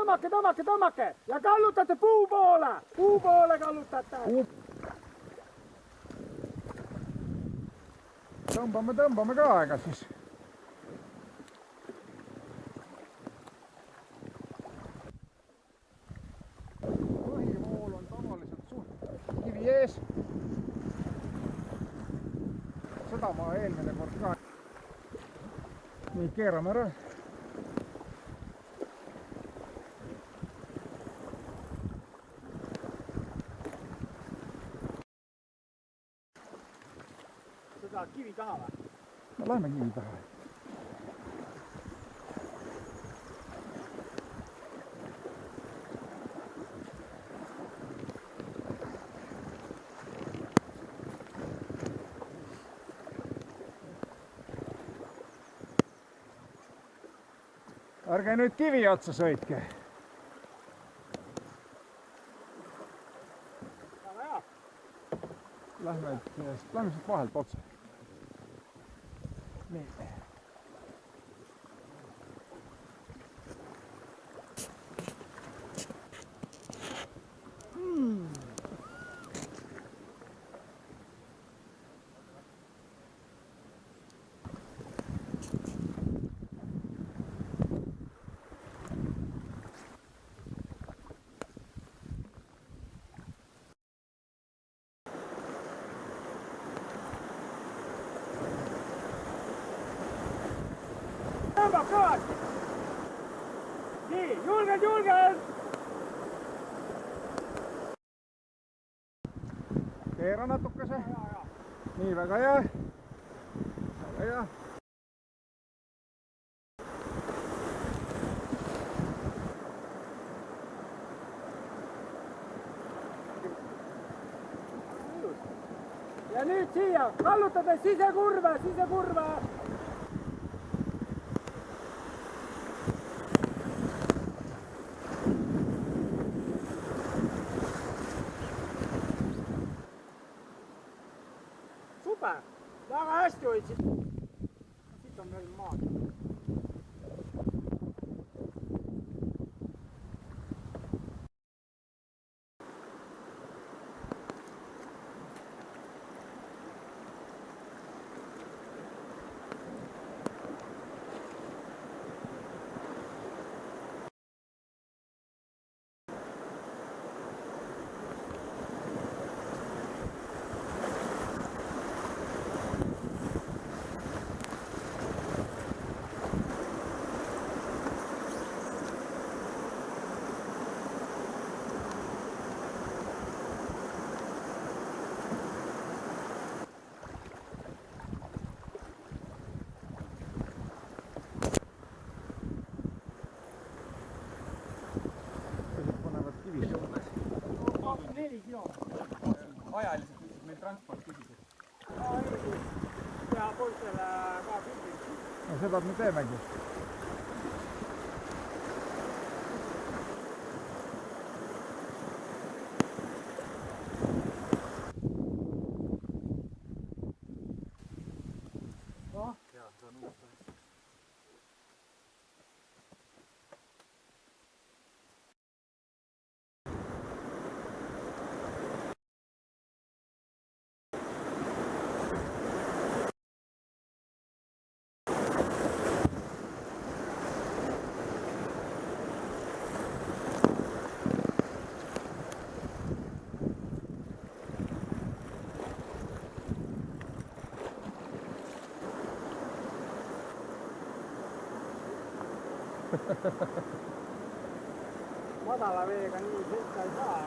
Tõmmake ja kallutate puu poole kallutate. Tõmbame ka aega siis. Põhivool on tavaliselt suht kivi ees. Seda ma eelmine kord ka. Nii, keerame ära. Seda kivi taha või? No lähme kivi taha. Ärge nüüd kivi otsa sõitke. Lähme siit vahelt otsa. Nii. Tõmbab kõvasti. Nii, julgelt. Keera natukese. Nii, väga hea. Väga hea. Ja nüüd siia, kallutada sisekurve. Super, väga hästi hoidsid. Siit on veel maad. Ajaliselt lihtsalt meil transport küsisid. Ja poistele ka küsis. No seda me teemegi. No? Jaa, see on uus taas. Madala veega nii sõita ei saa.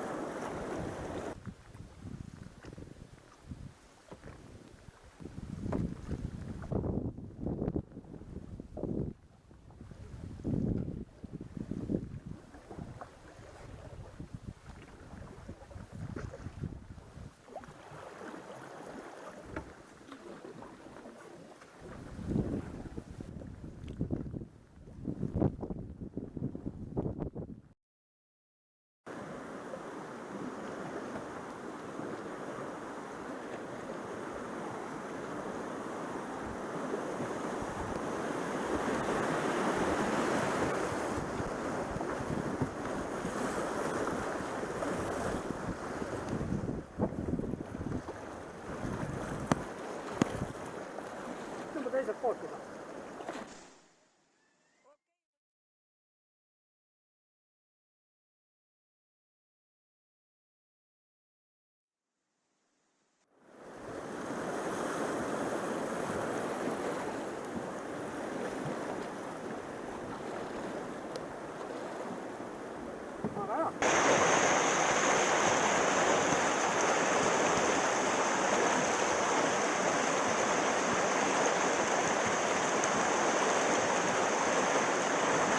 pookida.